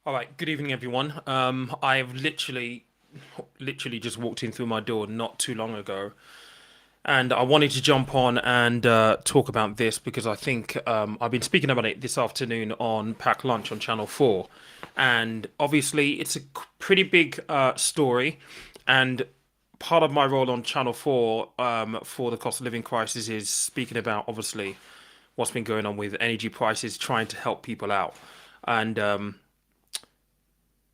All right, good evening, everyone. I've literally just walked in through my door not too long ago, and I wanted to jump on and talk about this because I think I've been speaking about it this afternoon on Pack Lunch on Channel 4, and obviously it's a pretty big story, and part of my role on Channel 4 for the cost of living crisis is speaking about obviously what's been going on with energy prices, trying to help people out, and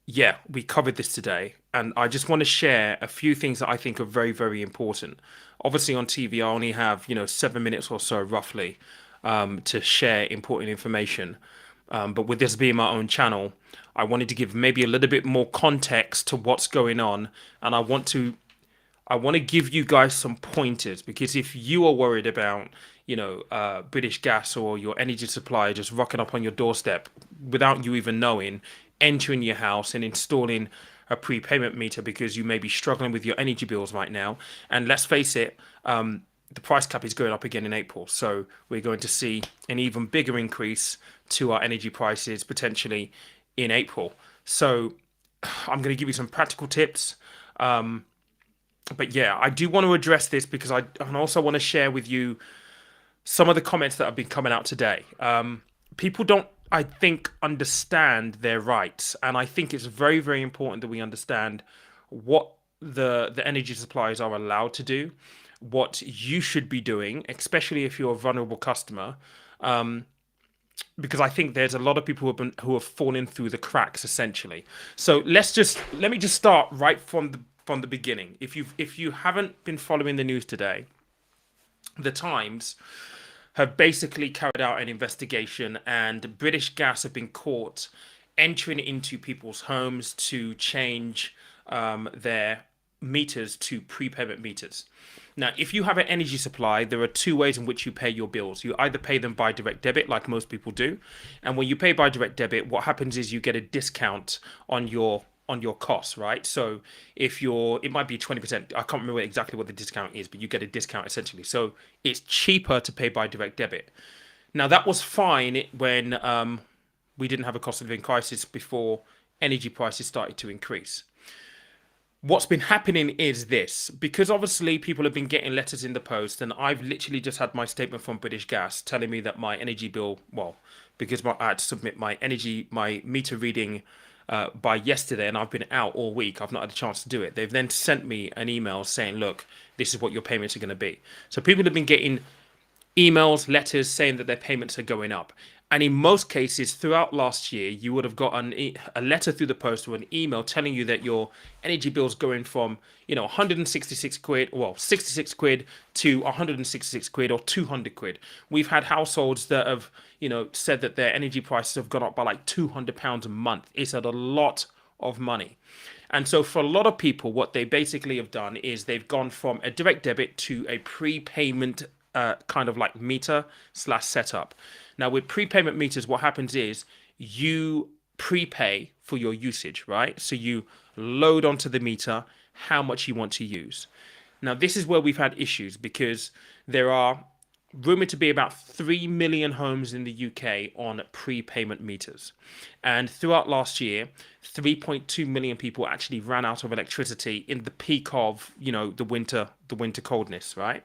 yeah, we covered this today, and I just want to share a few things that I think are very, very important. Obviously, on TV, I only have 7 minutes or so, roughly, to share important information. But with this being my own channel, I wanted to give maybe a little bit more context to what's going on, and I want to give you guys some pointers because if you are worried about, British Gas or your energy supplier just rocking up on your doorstep without you even knowing, entering your house and installing a prepayment meter because you may be struggling with your energy bills right now. And let's face it, the price cap is going up again in April. So we're going to see an even bigger increase to our energy prices potentially in April. So I'm going to give you some practical tips. But yeah, I do want to address this because I and also want to share with you some of the comments that have been coming out today. People don't, I think, understand their rights, and I think it's very, very important that we understand what the energy suppliers are allowed to do, what you should be doing, especially if you're a vulnerable customer. Because I think there's a lot of people who have fallen through the cracks essentially. So let me just start right from the beginning. If you haven't been following the news today, the Times have basically carried out an investigation, and British Gas have been caught entering into people's homes to change their meters to prepayment meters. Now, if you have an energy supply, there are two ways in which you pay your bills. You either pay them by direct debit, like most people do, and when you pay by direct debit, what happens is you get a discount on your costs, right? So it might be 20%. I can't remember exactly what the discount is, but you get a discount essentially. So it's cheaper to pay by direct debit. Now that was fine when we didn't have a cost of living crisis before energy prices started to increase. What's been happening is this, because obviously people have been getting letters in the post, and I've literally just had my statement from British Gas telling me that my energy bill, well, because I had to submit my meter reading by yesterday, and I've been out all week. I've not had a chance to do it. They've then sent me an email saying, look, this is what your payments are going to be. So people have been getting emails, letters saying that their payments are going up. And in most cases, throughout last year, you would have got a letter through the post or an email telling you that your energy bill's going from, 166 quid, well, 66 quid to 166 quid or 200 quid. We've had households that have, said that their energy prices have gone up by like £200 a month. It's a lot of money. And so for a lot of people, what they basically have done is they've gone from a direct debit to a prepayment kind of like meter slash setup. Now, with prepayment meters, what happens is you prepay for your usage, right? So you load onto the meter how much you want to use. Now, this is where we've had issues because there are rumored to be about 3 million homes in the UK on prepayment meters. And throughout last year, 3.2 million people actually ran out of electricity in the peak of, the winter coldness, right?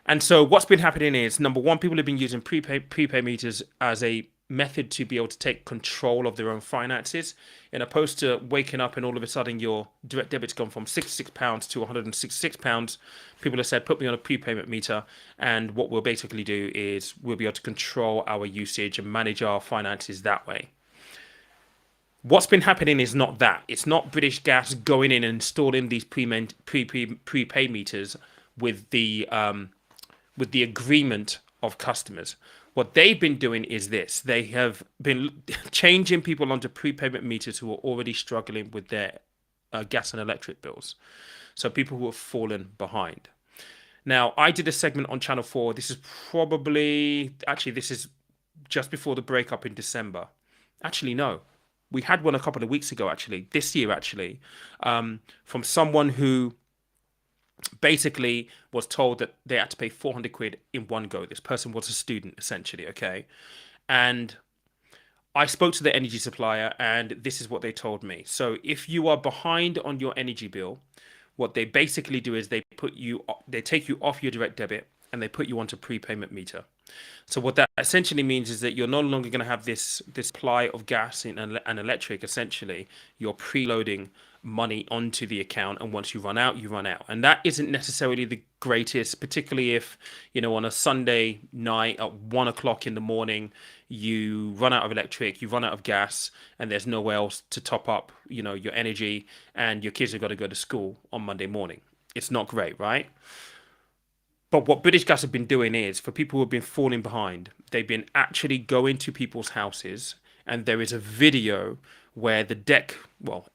And so what's been happening is number one, people have been using prepay meters as a method to be able to take control of their own finances, in opposed to waking up and all of a sudden your direct debit's gone from £66 to £166. People have said, put me on a prepayment meter, and what we'll basically do is we'll be able to control our usage and manage our finances that way. What's been happening is not that. It's not British Gas going in and installing these prepay meters with the agreement of customers. What they've been doing is this: they have been changing people onto prepayment meters who are already struggling with their gas and electric bills. So people who have fallen behind. Now, I did a segment on Channel 4. This is just before the breakup in December. Actually, no. We had one a couple of weeks ago, actually, this year, actually, from someone who basically was told that they had to pay 400 quid in one go. This person was a student, essentially, okay? And I spoke to the energy supplier and this is what they told me. So if you are behind on your energy bill, what they basically do is they take you off your direct debit and they put you onto prepayment meter. So what that essentially means is that you're no longer going to have this supply of gas and electric. Essentially, you're preloading money onto the account, and once you run out, you run out. And that isn't necessarily the greatest, particularly if on a Sunday night at 1 o'clock in the morning you run out of electric, you run out of gas, and there's nowhere else to top up, your energy, and your kids have got to go to school on Monday morning. It's not great, right? But what British Gas have been doing is, for people who have been falling behind, they've been actually going to people's houses, and there is a video where the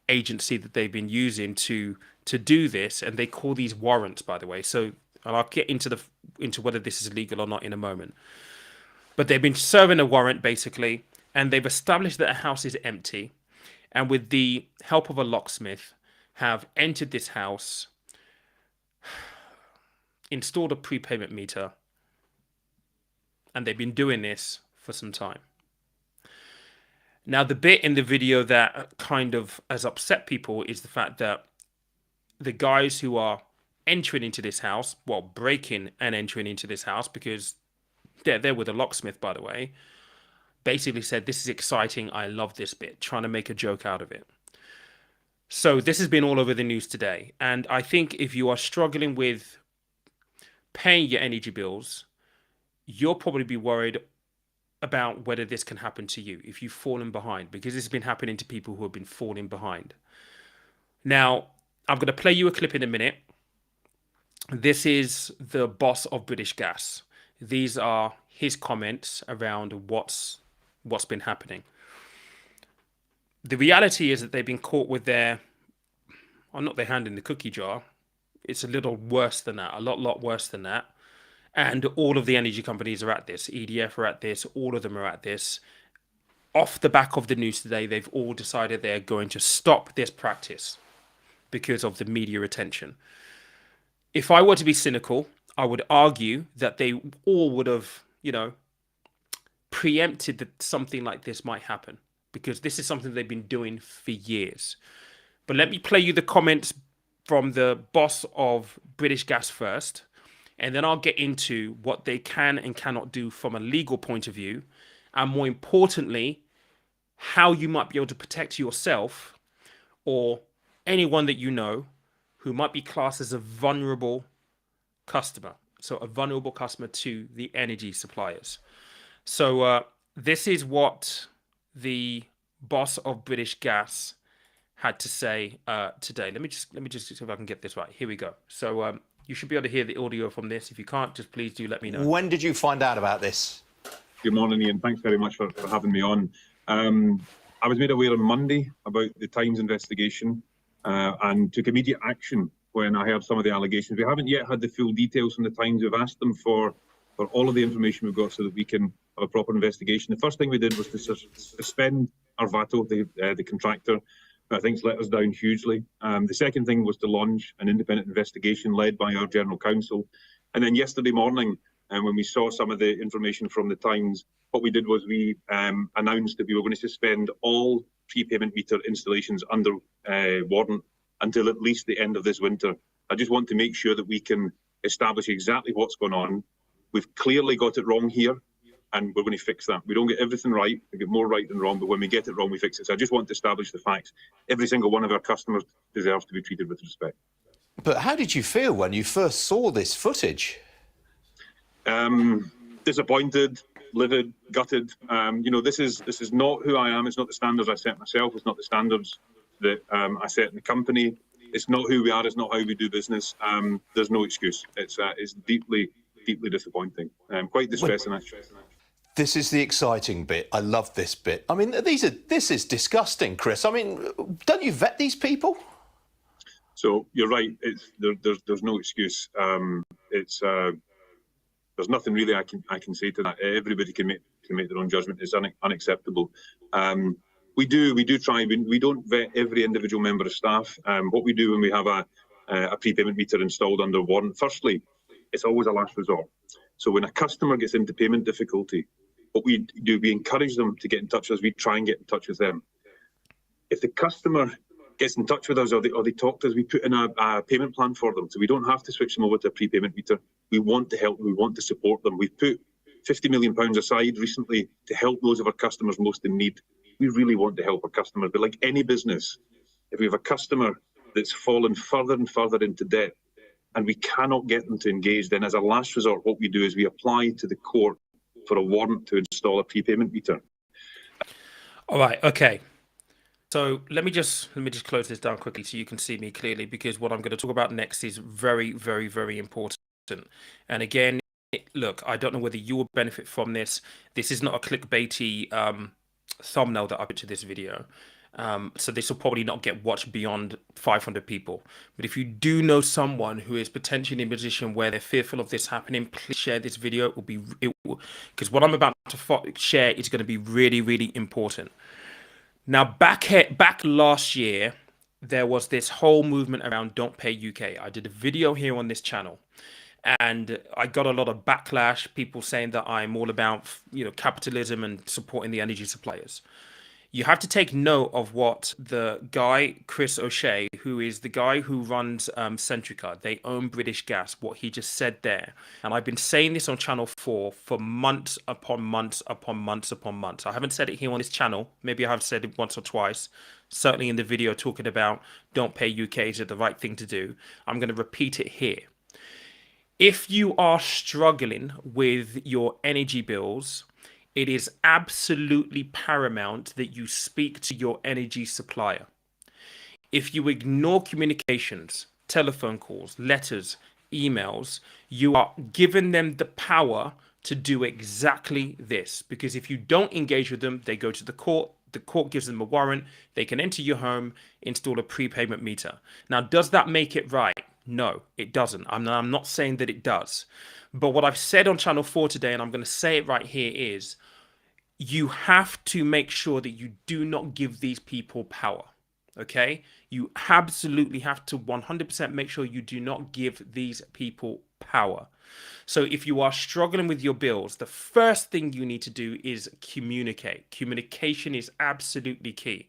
agency that they've been using to do this, and they call these warrants, by the way. So, and I'll get into whether this is legal or not in a moment. But they've been serving a warrant basically, and they've established that a house is empty, and with the help of a locksmith, have entered this house, installed a prepayment meter, and they've been doing this for some time. Now, the bit in the video that kind of has upset people is the fact that the guys who are entering into this house, breaking and entering into this house, because they're there with a locksmith, by the way, basically said, "This is exciting, I love this bit," trying to make a joke out of it. So this has been all over the news today. And I think if you are struggling with paying your energy bills, you'll probably be worried about whether this can happen to you if you've fallen behind, because this has been happening to people who have been falling behind. Now, I'm going to play you a clip in a minute. This is the boss of British Gas. These are his comments around what's been happening. The reality is that they've been caught with not their hand in the cookie jar. It's a little worse than that, a lot worse than that. And all of the energy companies are at this. EDF are at this. All of them are at this. Off the back of the news today, they've all decided they're going to stop this practice because of the media attention. If I were to be cynical, I would argue that they all would have, preempted that something like this might happen, because this is something they've been doing for years. But let me play you the comments from the boss of British Gas first, and then I'll get into what they can and cannot do from a legal point of view, and more importantly, how you might be able to protect yourself or anyone that you know who might be classed as a vulnerable customer. So a vulnerable customer to the energy suppliers. So this is what the boss of British Gas had to say today. Let me just see if I can get this right. Here we go. So you should be able to hear the audio from this. If you can't, just please do let me know. When did you find out about this? Good morning, Ian. Thanks very much for having me on. I was made aware on Monday about the Times investigation and took immediate action when I heard some of the allegations. We haven't yet had the full details from the Times. We've asked them for all of the information we've got so that we can have a proper investigation. The first thing we did was to suspend Arvato, the contractor. I think it's let us down hugely. The second thing was to launch an independent investigation led by our General Counsel. And then yesterday morning, when we saw some of the information from the Times, what we did was we announced that we were going to suspend all prepayment meter installations under warrant until at least the end of this winter. I just want to make sure that we can establish exactly what's going on. We've clearly got it wrong here, and we're going to fix that. We don't get everything right. We get more right than wrong, but when we get it wrong, we fix it. So I just want to establish the facts. Every single one of our customers deserves to be treated with respect. But how did you feel when you first saw this footage? Disappointed, livid, gutted. This is not who I am. It's not the standards I set myself. It's not the standards that I set in the company. It's not who we are. It's not how we do business. There's no excuse. It's deeply disappointing. Quite distressing, actually. This is the exciting bit. I love this bit. I mean, this is disgusting, Chris. I mean, don't you vet these people? So you're right. There's no excuse. There's nothing really I can say to that. Everybody can make their own judgment. It's unacceptable. We do try. We don't vet every individual member of staff. What we do when we have a prepayment meter installed under warrant, firstly, it's always a last resort. So when a customer gets into payment difficulty, what we do, we encourage them to get in touch with us. We try and get in touch with them. If the customer gets in touch with us or they talk to us, we put in a payment plan for them. So we don't have to switch them over to a prepayment meter. We want to help them. We want to support them. We've put £50 million aside recently to help those of our customers most in need. We really want to help our customers. But like any business, if we have a customer that's fallen further and further into debt and we cannot get them to engage, then as a last resort, what we do is we apply to the court for a warrant to install a prepayment meter. All right. Okay. So let me just close this down quickly so you can see me clearly, because what I'm going to talk about next is very, very, very important. And again, look, I don't know whether you will benefit from this. This is not a clickbaity thumbnail that I put to this video. So this will probably not get watched beyond 500 people. But if you do know someone who is potentially in a position where they're fearful of this happening, please share this video. Because what I'm about to share is going to be really, really important. Now, back last year, there was this whole movement around Don't Pay UK. I did a video here on this channel, and I got a lot of backlash. People saying that I'm all about, capitalism and supporting the energy suppliers. You have to take note of what the guy, Chris O'Shea, who is the guy who runs Centrica, they own British Gas, what he just said there. And I've been saying this on Channel 4 for months upon months upon months upon months. I haven't said it here on this channel. Maybe I have said it once or twice. Certainly in the video talking about Don't Pay UK is the right thing to do. I'm going to repeat it here. If you are struggling with your energy bills, it is absolutely paramount that you speak to your energy supplier. If you ignore communications, telephone calls, letters, emails, you are giving them the power to do exactly this. Because if you don't engage with them, they go to the court gives them a warrant, they can enter your home, install a prepayment meter. Now, does that make it right? No, it doesn't. I'm not saying that it does. But what I've said on Channel 4 today, and I'm going to say it right here, is you have to make sure that you do not give these people power. Okay? You absolutely have to 100% make sure you do not give these people power. So if you are struggling with your bills, the first thing you need to do is communicate. Communication is absolutely key.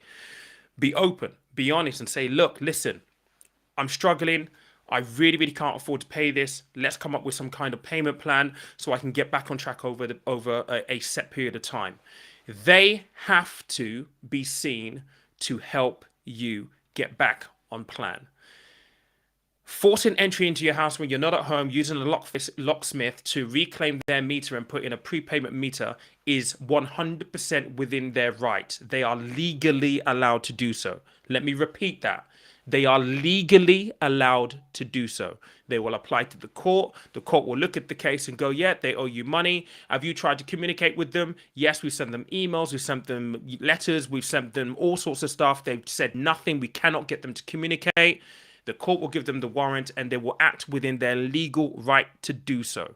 Be open, be honest, and say, look, listen, I'm struggling. I really, really can't afford to pay this. Let's come up with some kind of payment plan so I can get back on track over a set period of time. They have to be seen to help you get back on plan. Forcing entry into your house when you're not at home, using a locksmith to reclaim their meter and put in a prepayment meter is 100% within their right. They are legally allowed to do so. Let me repeat that. They are legally allowed to do so. They will apply to the court. The court will look at the case and go, yeah, they owe you money. Have you tried to communicate with them? Yes, we sent them emails. We sent them letters. We've sent them all sorts of stuff. They've said nothing. We cannot get them to communicate. The court will give them the warrant and they will act within their legal right to do so.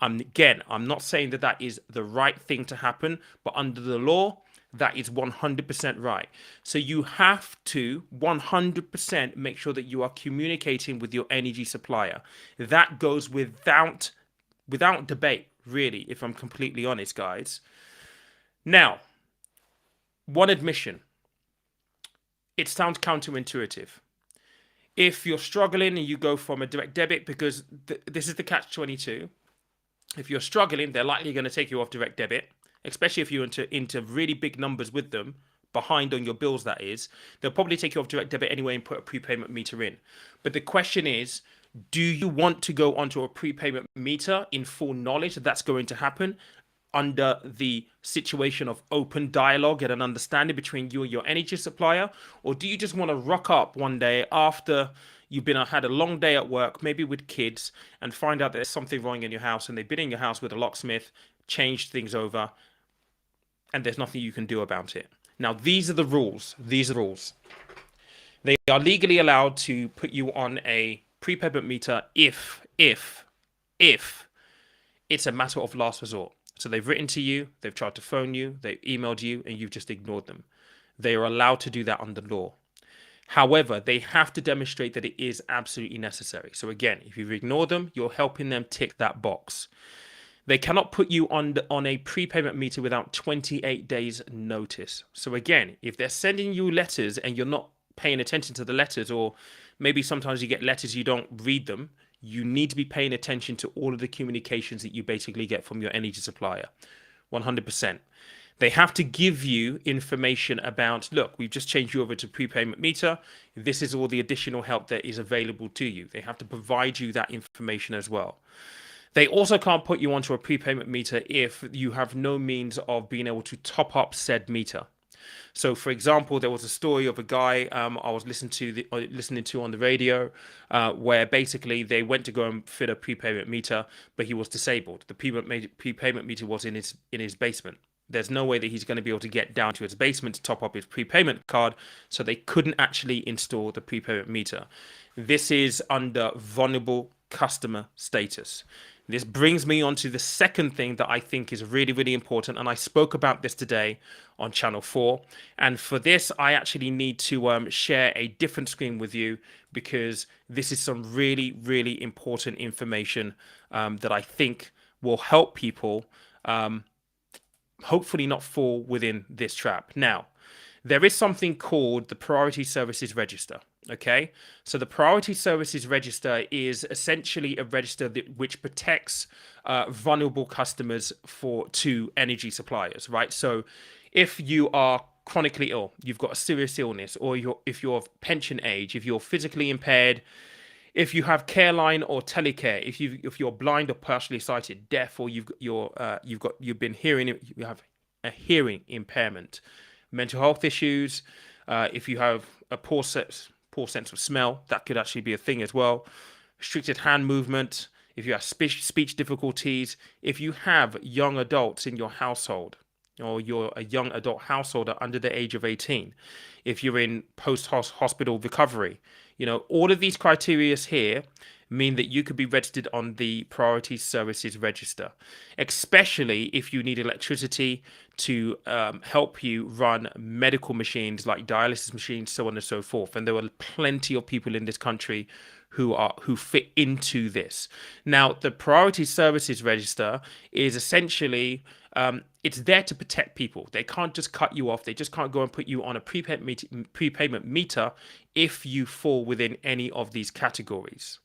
Again, I'm not saying that that is the right thing to happen, but under the law, that is 100% right. So you have to 100% make sure that you are communicating with your energy supplier. That goes without debate, really, if I'm completely honest, guys. Now, one admission. It sounds counterintuitive. If you're struggling and you go from a direct debit, because this is the catch-22. If you're struggling, they're likely going to take you off direct debit, especially if you're into really big numbers with them, behind on your bills, that is. They'll probably take you off direct debit anyway and put a prepayment meter in. But the question is, do you want to go onto a prepayment meter in full knowledge that that's going to happen under the situation of open dialogue and an understanding between you and your energy supplier? Or do you just want to rock up one day after you've had a long day at work, maybe with kids, and find out there's something wrong in your house and they've been in your house with a locksmith, changed things over, and there's nothing you can do about it? Now, these are the rules. These are the rules. They are legally allowed to put you on a prepayment meter if it's a matter of last resort. So they've written to you, they've tried to phone you, they've emailed you, and you've just ignored them. They are allowed to do that under law. However, they have to demonstrate that it is absolutely necessary. So again, if you ignore them, you're helping them tick that box. They cannot put you on a prepayment meter without 28 days notice. So again, if they're sending you letters and you're not paying attention to the letters, or maybe sometimes you get letters, you don't read them, you need to be paying attention to all of the communications that you basically get from your energy supplier. 100%. They have to give you information about, look, we've just changed you over to prepayment meter. This is all the additional help that is available to you. They have to provide you that information as well. They also can't put you onto a prepayment meter if you have no means of being able to top up said meter. So, for example, there was a story of a guy I was listening to on the radio, where basically they went to go and fit a prepayment meter, but he was disabled. The prepayment meter was in his basement. There's no way that he's going to be able to get down to his basement to top up his prepayment card, so they couldn't actually install the prepayment meter. This is under vulnerable customer status. This brings me on to the second thing that I think is really, really important. And I spoke about this today on Channel 4. And for this, I actually need to share a different screen with you, because this is some really, really important information that I think will help people hopefully not fall within this trap. Now, there is something called the Priority Services Register. Okay, so the Priority Services Register is essentially a register which protects vulnerable customers to energy suppliers, right? So if you are chronically ill, you've got a serious illness, or if you're of pension age, if you're physically impaired, if you have Careline or Telecare, if you're blind or partially sighted, deaf, or you have a hearing impairment, mental health issues, if you have a poor sense of smell, that could actually be a thing as well. Restricted hand movement, if you have speech difficulties, if you have young adults in your household, or you're a young adult householder under the age of 18, if you're in post-hospital recovery, all of these criteria here mean that you could be registered on the Priority Services Register, especially if you need electricity to help you run medical machines like dialysis machines, so on and so forth. And there are plenty of people in this country who fit into this. Now, the Priority Services Register is essentially it's there to protect people. They can't just cut you off. They just can't go and put you on a prepayment meter if you fall within any of these categories.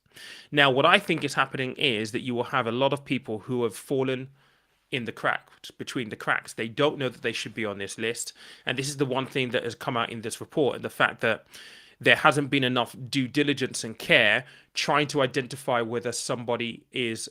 Now, what I think is happening is that you will have a lot of people who have fallen between the cracks. They don't know that they should be on this list. And this is the one thing that has come out in this report, and the fact that there hasn't been enough due diligence and care trying to identify whether somebody is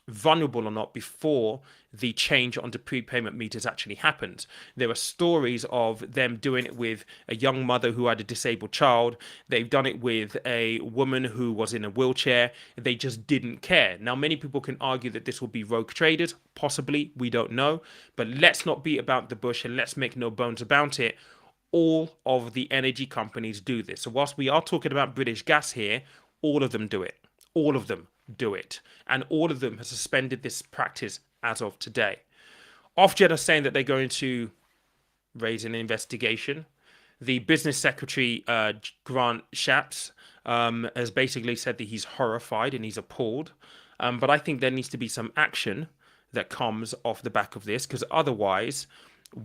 vulnerable or not before the change onto prepayment meters actually happens. There are stories of them doing it with a young mother who had a disabled child. They've done it with a woman who was in a wheelchair. They just didn't care. Now, many people can argue that this will be rogue traders. Possibly, we don't know. But let's not beat about the bush, and let's make no bones about it. All of the energy companies do this. So whilst we are talking about British Gas here, all of them do it. All of them do it. And all of them have suspended this practice as of today. Ofgem are saying that they're going to raise an investigation. The business secretary, Grant Shapps, has basically said that he's horrified and he's appalled. But I think there needs to be some action that comes off the back of this, because otherwise,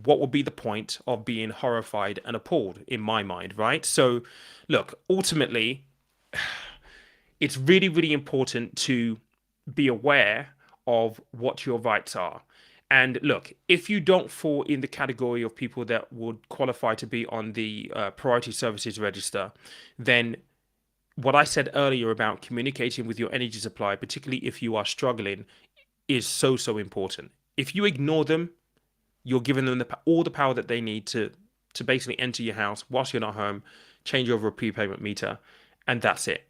what would be the point of being horrified and appalled, in my mind, right? So, look, ultimately, it's really, really important to be aware of what your rights are. And look, if you don't fall in the category of people that would qualify to be on the Priority Services Register, then what I said earlier about communicating with your energy supply, particularly if you are struggling, is so, so important. If you ignore them, you're giving them all the power that they need to basically enter your house whilst you're not home, change over a prepayment meter, and that's it.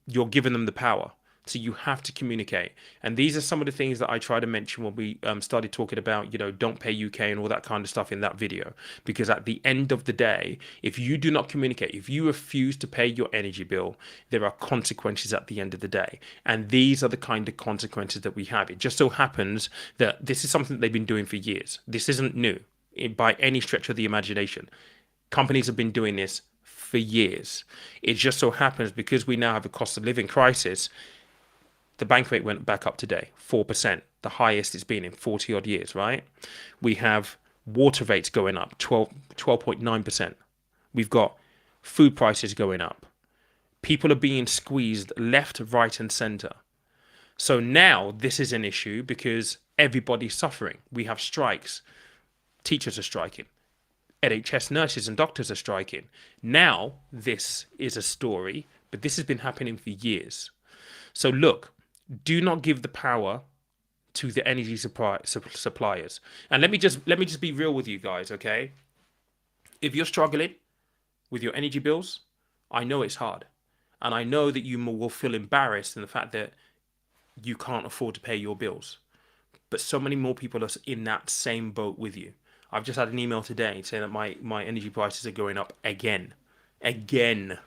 You're giving them the power. So you have to communicate. And these are some of the things that I try to mention when we started talking about, don't pay UK and all that kind of stuff in that video. Because at the end of the day, if you do not communicate, if you refuse to pay your energy bill, there are consequences at the end of the day. And these are the kind of consequences that we have. It just so happens that this is something that they've been doing for years. This isn't new by any stretch of the imagination. Companies have been doing this for years. It just so happens because we now have a cost of living crisis, The bank rate went back up today, 4%, the highest it's been in 40 odd years, right? We have water rates going up, 12.9%. We've got food prices going up. People are being squeezed left, right, and center. So now this is an issue because everybody's suffering. We have strikes. Teachers are striking. NHS nurses and doctors are striking. Now this is a story, but this has been happening for years. So look, do not give the power to the energy suppliers. And let me just be real with you guys, okay? If you're struggling with your energy bills, I know it's hard. And I know that you will feel embarrassed in the fact that you can't afford to pay your bills. But so many more people are in that same boat with you. I've just had an email today saying that my energy prices are going up again. Again.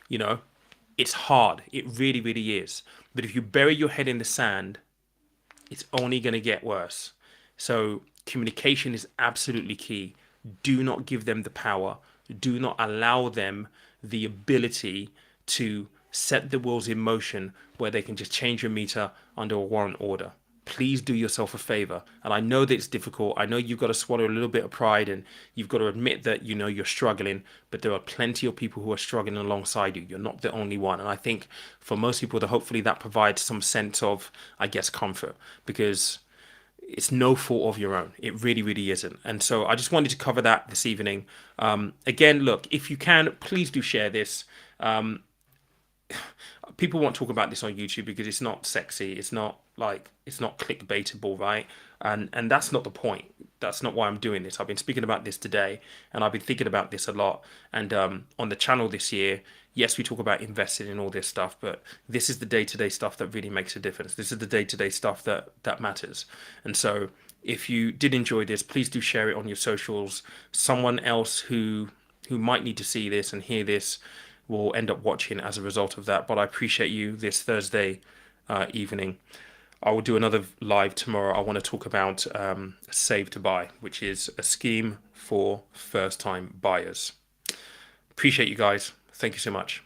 You know, it's hard. It really, really is. But if you bury your head in the sand, it's only going to get worse. So communication is absolutely key. Do not give them the power. Do not allow them the ability to set the wheels in motion where they can just change your meter under a warrant order. Please do yourself a favor. And I know that it's difficult. I know you've got to swallow a little bit of pride and you've got to admit that, you know, you're struggling, but there are plenty of people who are struggling alongside you. You're not the only one. And I think for most people, hopefully that provides some sense of, I guess, comfort, because it's no fault of your own. It really, really isn't. And so I just wanted to cover that this evening. Again, look, if you can, please do share this. People won't talk about this on YouTube because it's not sexy. It's not clickbaitable, right? And that's not the point. That's not why I'm doing this. I've been speaking about this today, and I've been thinking about this a lot. And on the channel this year, yes, we talk about investing in all this stuff, but this is the day-to-day stuff that really makes a difference. This is the day-to-day stuff that matters. And so if you did enjoy this, please do share it on your socials. Someone else who might need to see this and hear this will end up watching as a result of that. But I appreciate you this Thursday evening. I will do another live tomorrow. I want to talk about Save to Buy, which is a scheme for first-time buyers. Appreciate you guys. Thank you so much.